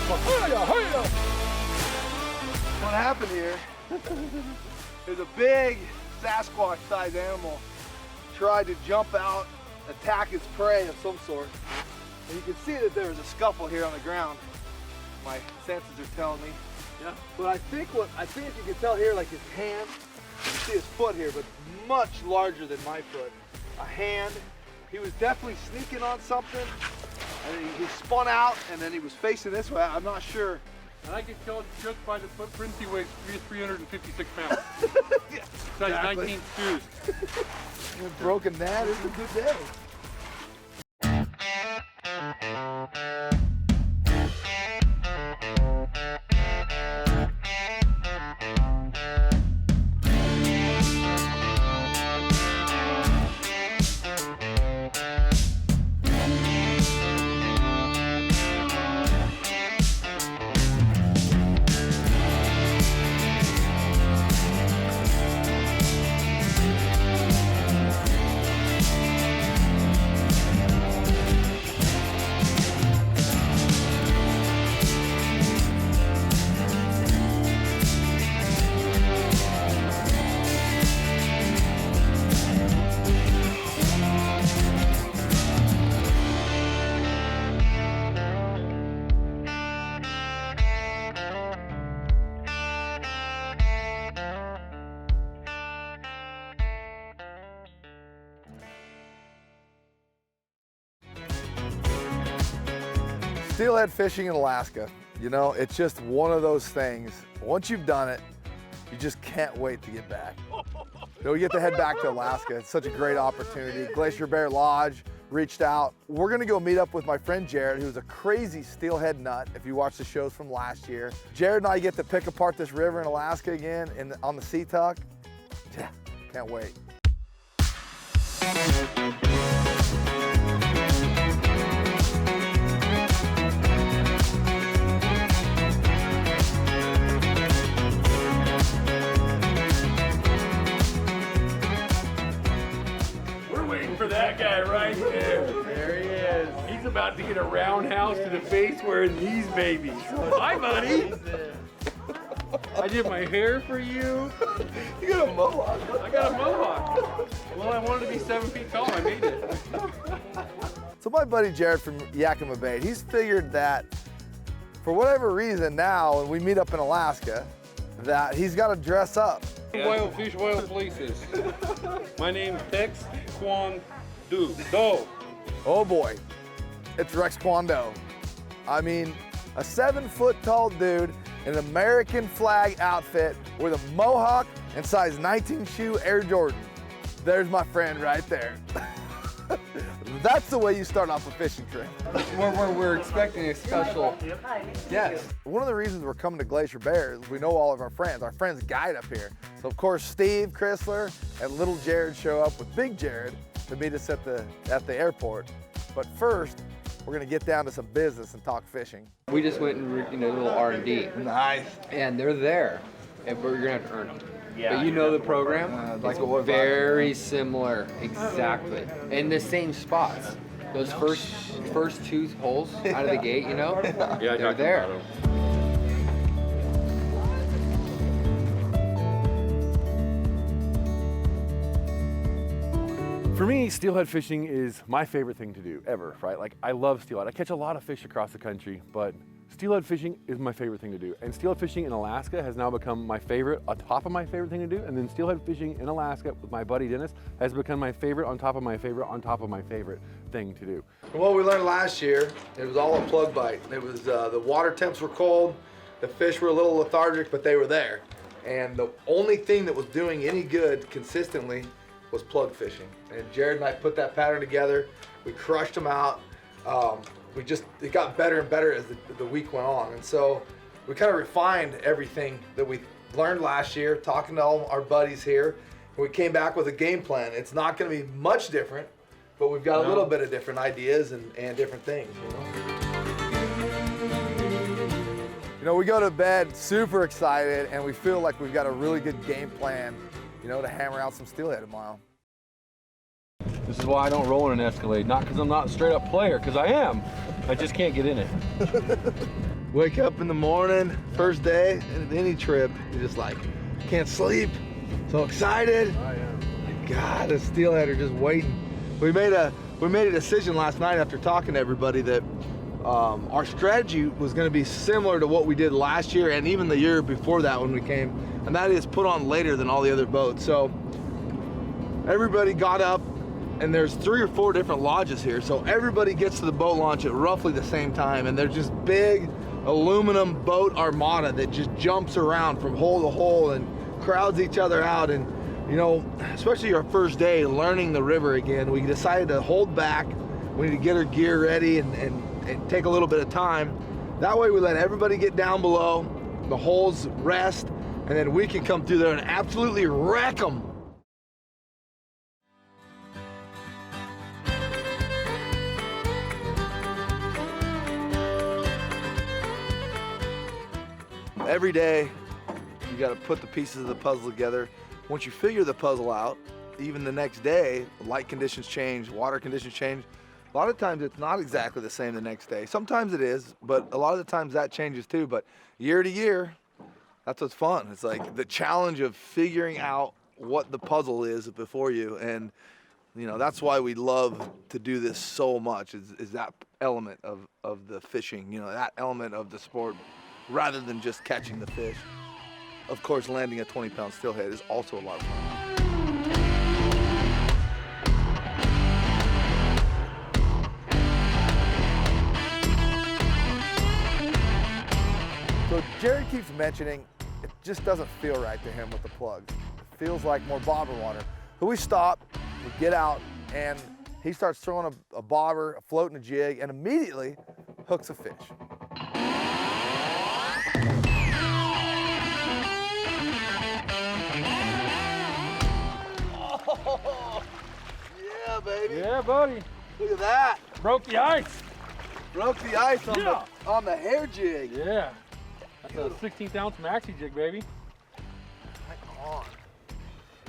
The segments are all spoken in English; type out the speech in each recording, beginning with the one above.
What happened here is a big Sasquatch-sized animal tried to jump out, attack its prey of some sort. And you can see that there was a scuffle here on the ground. My senses are telling me. Yeah. But I think if you can tell here, like his hand, you can see his foot here, but much larger than my foot. A hand. He was definitely sneaking on something. And he spun out, and then he was facing this way. I'm not sure. And I can tell just by the footprints he weighs 356 pounds. Yeah, Size exactly. 19 stews. Broken that is a good day. Steelhead fishing in Alaska, you know, it's just one of those things. Once you've done it, you just can't wait to get back. You know, we get to head back to Alaska. It's such a great opportunity. Glacier Bear Lodge reached out. We're gonna go meet up with my friend Jarod, who's a crazy steelhead nut, if you watch the shows from last year. Jarod and I get to pick apart this river in Alaska again on the Sea Tuck. Yeah, can't wait. For that guy right there. There he is. He's about to get a roundhouse to the face wearing these babies. Hi, buddy. I did my hair for you. You got a mohawk. I got a mohawk. Well, I wanted to be 7 feet tall. I made it. So my buddy Jarod from Yakima Bay, he's figured that for whatever reason now, when we meet up in Alaska, that he's got to dress up. Wild fish, wild places. My name's Tex Quan Do. Oh boy, it's Rex Kwando. I mean, a 7-foot tall dude in an American flag outfit with a mohawk and size 19 shoe Air Jordan. There's my friend right there. That's the way you start off a fishing trip. We're expecting a special. Yes. One of the reasons we're coming to Glacier Bear is we know all of our friends guide up here. So of course Steve Chrysler and little Jarod show up with big Jarod to meet us at the airport. But first, we're gonna get down to some business and talk fishing. We just went and a little R&D. Nice. And they're there, but you're gonna have to earn them. Yeah, but you know the program? like it's very similar, exactly. In the same spots. Those first 2 holes out of the gate, you know? Yeah, they're there. For me, steelhead fishing is my favorite thing to do ever, right? Like, I love steelhead. I catch a lot of fish across the country, but steelhead fishing is my favorite thing to do. And steelhead fishing in Alaska has now become my favorite, on top of my favorite thing to do. And then steelhead fishing in Alaska with my buddy Dennis has become my favorite, on top of my favorite, on top of my favorite thing to do. From what we learned last year, it was all a plug bite. It was the water temps were cold, the fish were a little lethargic, but they were there. And the only thing that was doing any good consistently was plug fishing. And Jarod and I put that pattern together. We crushed them out. It got better and better as the week went on. And so we kind of refined everything that we learned last year, talking to all our buddies here. And we came back with a game plan. It's not going to be much different, but we've got a little bit of different ideas and different things. You know, we go to bed super excited and we feel like we've got a really good game plan, you know, to hammer out some steelhead tomorrow. This is why I don't roll in an Escalade. Not because I'm not a straight up player, because I am. I just can't get in it. Wake up in the morning, first day, and any trip, you're just like, can't sleep, so excited. Oh, yeah. God, the steelhead are just waiting. We made a decision last night after talking to everybody that our strategy was going to be similar to what we did last year and even the year before that when we came, and that is put on later than all the other boats. So everybody got up, and there's 3 or 4 different lodges here, so everybody gets to the boat launch at roughly the same time, and they're just big aluminum boat armada that just jumps around from hole to hole and crowds each other out. And you know, especially our first day learning the river again, we decided to hold back. We need to get our gear ready and take a little bit of time. That way we let everybody get down below, the holes rest, and then we can come through there and absolutely wreck them. Every day, you got to put the pieces of the puzzle together. Once you figure the puzzle out, even the next day, light conditions change, water conditions change. A lot of times it's not exactly the same the next day. Sometimes it is, but a lot of the times that changes too. But year to year, that's what's fun. It's like the challenge of figuring out what the puzzle is before you. And you know, that's why we love to do this so much, is that element of the fishing, you know, that element of the sport, rather than just catching the fish. Of course, landing a 20-pound steelhead is also a lot of fun. So Jarod keeps mentioning it just doesn't feel right to him with the plugs. It feels like more bobber water. So we stop, we get out, and he starts throwing a bobber, a float, and a jig, and immediately hooks a fish. Oh, yeah, baby. Yeah, buddy. Look at that. Broke the ice. Broke the ice on, Yeah. on the hair jig. Yeah. That's a 16th ounce maxi jig, baby. Right on.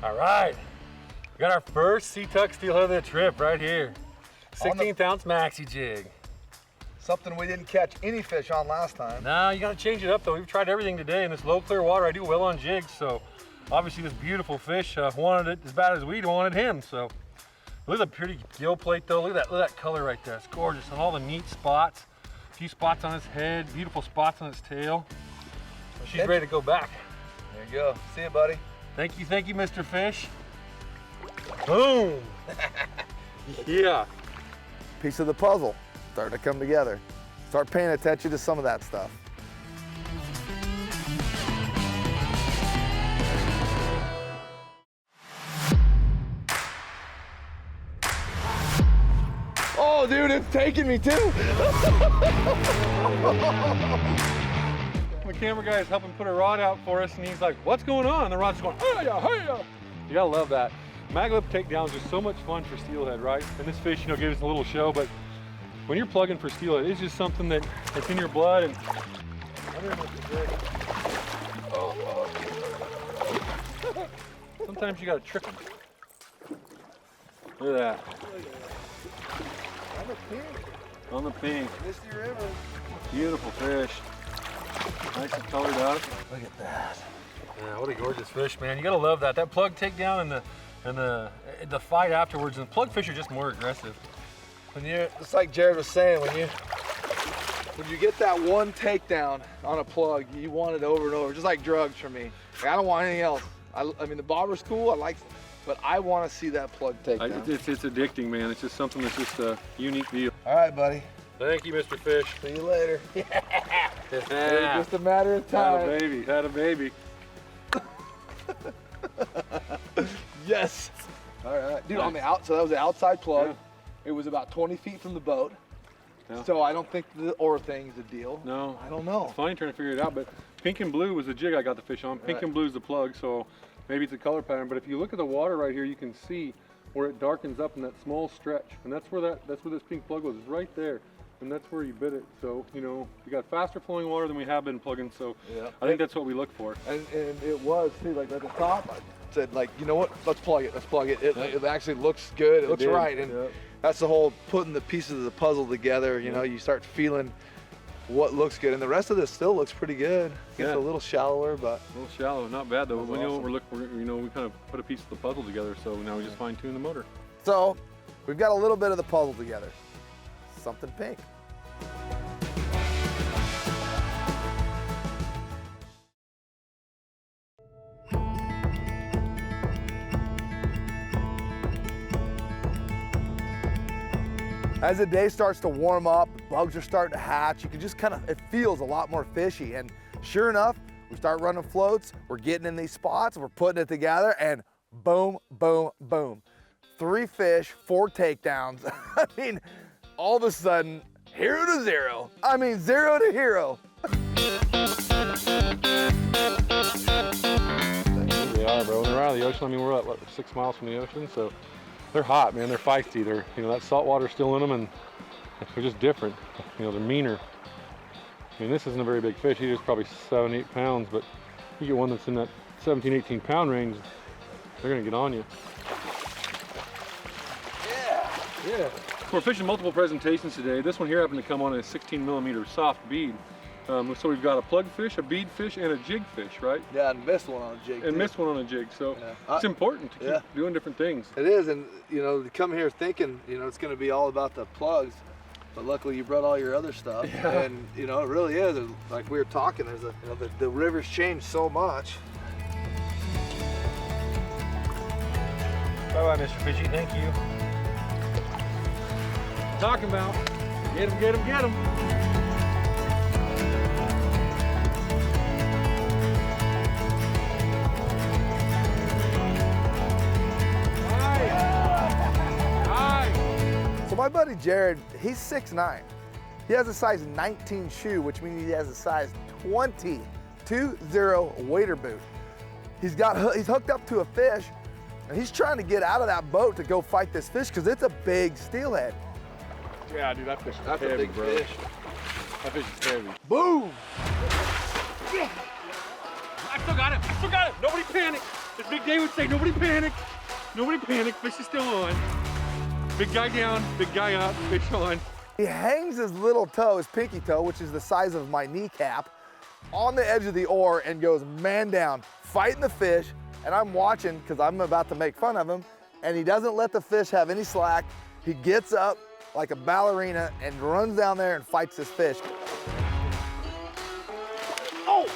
All right. We got our first Sea-Tuck steelhead of the trip right here. 16th ounce maxi jig. Something we didn't catch any fish on last time. Now you gotta change it up though. We've tried everything today in this low clear water. I do well on jigs, so obviously this beautiful fish wanted it as bad as we wanted him. So look at the pretty gill plate though. Look at that color right there. It's gorgeous. And all the neat spots. A few spots on his head, beautiful spots on his tail. She's ready to go back. There you go. See you, buddy. Thank you, Mr. Fish. Boom. Yeah. Piece of the puzzle starting to come together. Start paying attention to some of that stuff. Oh, dude, it's taking me too. The camera guy is helping put a rod out for us, and he's like, "What's going on?" And the rod's going, "Hey-ya, hey-ya." You gotta love that. Maglip takedowns are so much fun for steelhead, right? And this fish, you know, gave us a little show, but when you're plugging for steelhead, it's just something that's in your blood. And sometimes you gotta trick them. Look at that. On the pink. On the pink. Misty River. Beautiful fish. Nice and colored up. Look at that. Yeah, what a gorgeous fish, man. You gotta love that. That plug takedown and the fight afterwards. And plug fish are just more aggressive. When you, it's like Jarod was saying, when you get that one takedown on a plug, you want it over and over, just like drugs for me. Like, I don't want anything else. I mean, the bobber's cool, I like, but I want to see that plug takedown. It's addicting, man. It's just something that's just a unique deal. All right, buddy. Thank you, Mr. Fish. See you later. Yeah. It's just a matter of time. Had a baby. Had a baby. Yes. All right, dude. On the out, so that was the outside plug. Yeah. It was about 20 feet from the boat. Yeah. So I don't think the oar thing is a deal. No. I don't know. It's funny trying to figure it out, but pink and blue was the jig I got the fish on. Pink Right. and blue is the plug, so maybe it's a color pattern. But if you look at the water right here, you can see where it darkens up in that small stretch, and that's where this pink plug was, right there, and that's where you bit it. So you know, we got faster flowing water than we have been plugging. So Yeah. I think that's what we look for. And it was too, like at the top, I said, like, you know what, let's plug it, let's plug it. It actually looks good, it looks did. right. And Yeah. that's the whole putting the pieces of the puzzle together, you know, you start feeling what looks good. And the rest of this still looks pretty good. Gets Yeah. a little shallower, but A little shallow, not bad though. That's We know what awesome. we're looking. You know, we kind of put a piece of the puzzle together. So now we just fine tune the motor. so we've got a little bit of the puzzle together. Something pink. As the day starts to warm up, the bugs are starting to hatch. You can just it feels a lot more fishy. And sure enough, we start running floats, we're getting in these spots, we're putting it together, and boom, boom, boom. 3 fish, 4 takedowns. I mean, all of a sudden, hero to zero. I mean, 0 to hero. They are, bro. They're out of the ocean. I mean, we're what 6 miles from the ocean, so they're hot, man. They're feisty. They're, you know, that salt water's still in them, and they're just different. You know, they're meaner. I mean, this isn't a very big fish. He's just probably 7, 8 pounds, but you get one that's in that 17, 18 pound range, they're gonna get on you. Yeah. We're fishing multiple presentations today. This one here happened to come on a 16 millimeter soft bead. So we've got a plug fish, a bead fish, and a jig fish, right? Yeah, and missed one on a jig. And too. missed one on a jig. So Yeah. it's important to keep doing different things. It is, and you know, to come here thinking, you know, it's going to be all about the plugs, but luckily you brought all your other stuff, and you know, it really is. Like we were talking, there's a, you know, the river's changed so much. Bye bye, Mr. Fishy. Thank you. Talking about. Get him, get him, get him. So my buddy Jarod, he's 6'9". He has a size 19 shoe, which means he has a size 20 wader boot. He's hooked up to a fish, and he's trying to get out of that boat to go fight this fish because it's a big steelhead. Yeah, dude, that fish is That's heavy, a big bro. fish. That fish is heavy. Boom! I still got it. I still got it. Nobody panic. As Big Dave would say, nobody panic. Nobody panic. Fish is still on. Big guy down, big guy up, fish on. He hangs his little toe, his pinky toe, which is the size of my kneecap, on the edge of the oar and goes man down, fighting the fish. And I'm watching because I'm about to make fun of him, and he doesn't let the fish have any slack. He gets up like a ballerina and runs down there and fights this fish. Oh!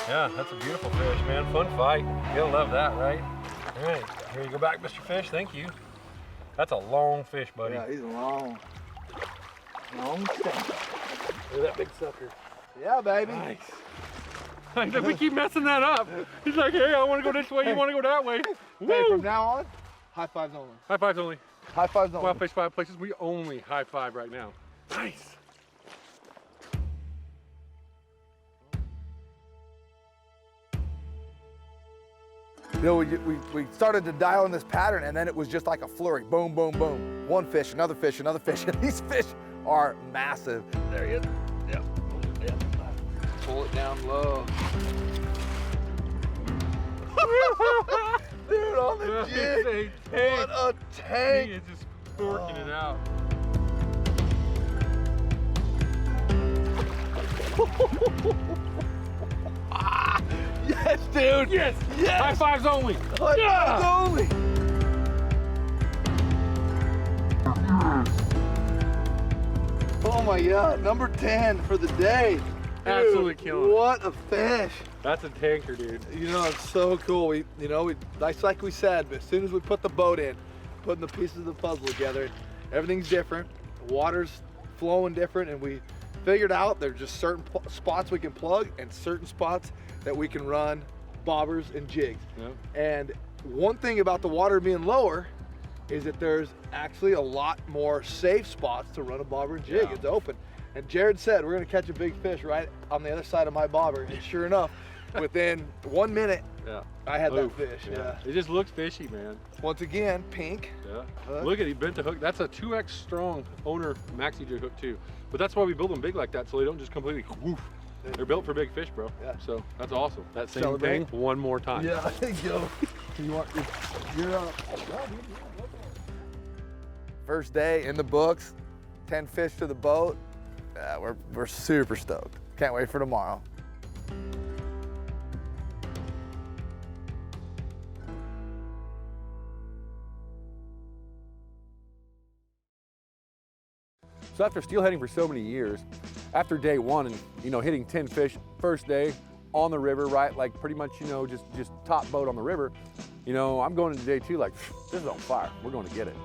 Yeah, that's a beautiful fish, man. Fun fight. You'll love that, right? All right, here you go back, Mr. Fish. Thank you. That's a long fish, buddy. Yeah, he's long. Long stem. Look at that big sucker. Yeah, baby. Nice. We keep messing that up. He's like, hey, I want to go this way. You want to go that way. Hey, Woo! from now on, high fives only. High fives only. High fives only. Wild Fish 5 places. We only high five right now. Nice. You know, we started to dial in this pattern, and then it was just like a flurry. Boom, boom, boom. One fish, another fish, another fish. And these fish are massive. There he is. Yep. Yep. Pull it down low. Dude, on the That jig. is a tank. What a tank. He is just forking it out. Yes, dude. Yes. Yes. High fives only. High Yeah. fives only. Oh my God, number 10 for the day. Dude, Absolutely killing it. What a fish. That's a tanker, dude. You know, it's so cool. We like we said, but as soon as we put the boat in, putting the pieces of the puzzle together, everything's different. The water's flowing different, and we figured out there's just certain spots we can plug and certain spots that we can run bobbers and jigs. Yep. And one thing about the water being lower is that there's actually a lot more safe spots to run a bobber and jig. Yeah. It's open. And Jarod said, we're gonna catch a big fish right on the other side of my bobber. And sure enough, within 1 minute, Yeah. I had Oof. that fish, yeah. It just looks fishy, man. Once again, pink. Yeah. Hook. Look at, he bent the hook. That's a 2X strong owner maxi jig hook too. But that's why we build them big like that, so they don't just completely woof. They're built for big fish, bro. Yeah. So that's awesome. That same Celebrate. thing one more time. Yeah, there you go. You want you're up. First day in the books, 10 fish to the boat. We're super stoked. Can't wait for tomorrow. So after steelheading for so many years, after day one and hitting 10 fish first day on the river, right? Like pretty much, just top boat on the river. I'm going into day two like, this is on fire. We're going to get it.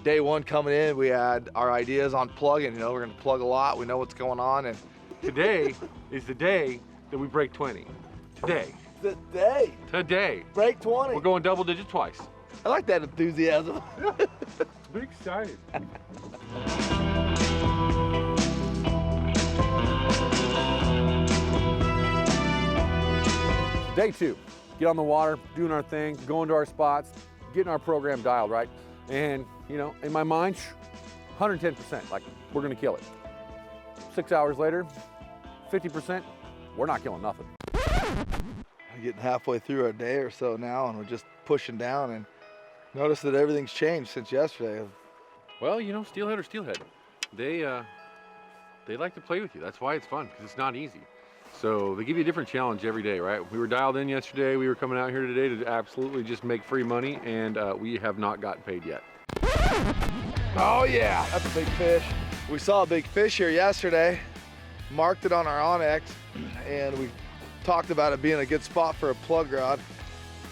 Day one coming in, we had our ideas on plugging. We're gonna plug a lot. We know what's going on, and Today is the day that we break 20. Today. today break 20. We're going double digit twice. I like that enthusiasm. Be excited. Day two, get on the water, doing our thing, going to our spots, getting our program dialed, right? And, in my mind, 110%, like we're gonna kill it. 6 hours later, 50%, we're not killing nothing. We're getting halfway through our day or so now, and we're just pushing down, and notice that everything's changed since yesterday. Well, steelhead or steelhead, they like to play with you. That's why it's fun, because it's not easy. So they give you a different challenge every day, right? We were dialed in yesterday. We were coming out here today to absolutely just make free money, and we have not gotten paid yet. Oh yeah, that's a big fish. We saw a big fish here yesterday, marked it on our Onyx, and we talked about it being a good spot for a plug rod.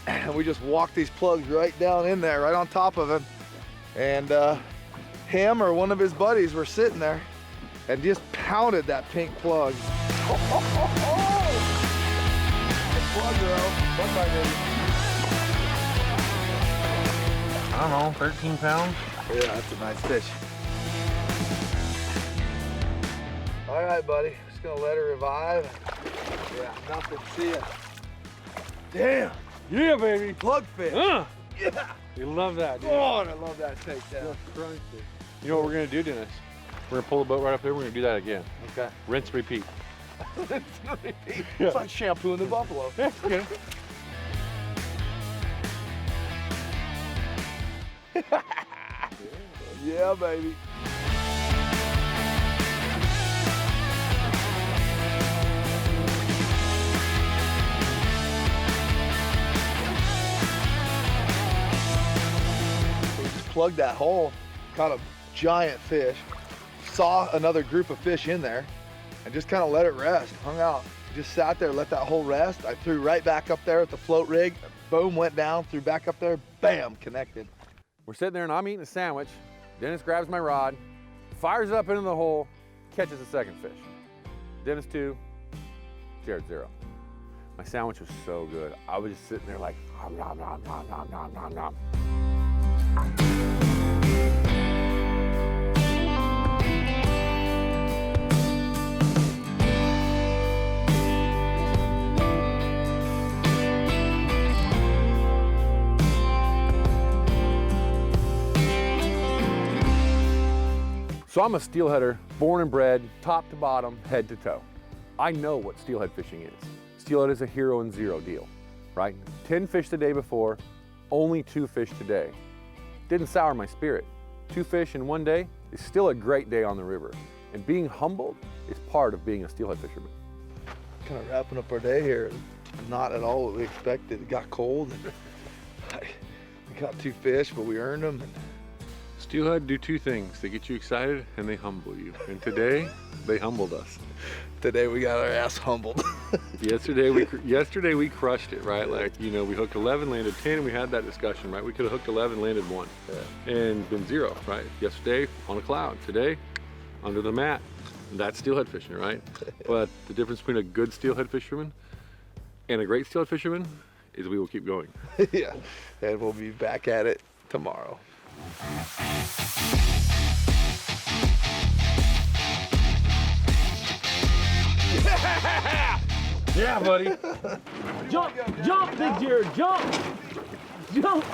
And we just walked these plugs right down in there, right on top of him. And him or one of his buddies were sitting there and just pounded that pink plug. Plug, I don't know, 13 pounds? yeah, that's a nice fish. All right, buddy, just gonna let her revive. Yeah, nothing, see ya. Damn, Yeah, baby. plug fish. Yeah. You love that, dude. Oh, and I love that takedown. You know what we're gonna do, Dennis? We're gonna pull the boat right up there. We're gonna do that again. Okay. Rinse, repeat. It's like shampooing the buffalo. Yeah, okay. Yeah, baby. We just plugged that hole, caught a giant fish, saw another group of fish in there, and just kind of let it rest, hung out. Just sat there, let that hole rest. I threw right back up there with the float rig, boom, went down, threw back up there, bam, connected. We're sitting there and I'm eating a sandwich. Dennis grabs my rod, fires it up into the hole, catches a second fish. Dennis 2, Jarod 0. My sandwich was so good. I was just sitting there like, nom, nom, nom, nom, nom, nom, nom. So I'm a steelheader, born and bred, top to bottom, head to toe. I know what steelhead fishing is. Steelhead is a hero and zero deal, right? 10 fish the day before, only 2 fish today. Didn't sour my spirit. 2 fish in one day is still a great day on the river. And being humbled is part of being a steelhead fisherman. Kind of wrapping up our day here. Not at all what we expected. It got cold. And we got 2 fish, but we earned them. Steelhead do 2 things. They get you excited and they humble you. And today, they humbled us. Today we got our ass humbled. Yesterday we crushed it, right? Like, we hooked 11, landed 10, and we had that discussion, right? We could have hooked 11, landed 1, and been 0, right? Yesterday, on a cloud. Today, under the mat. That's steelhead fishing, right? But the difference between a good steelhead fisherman and a great steelhead fisherman is we will keep going. Yeah, and we'll be back at it tomorrow. Yeah, buddy. Jump, jump, Big Jarod, jump. Jump.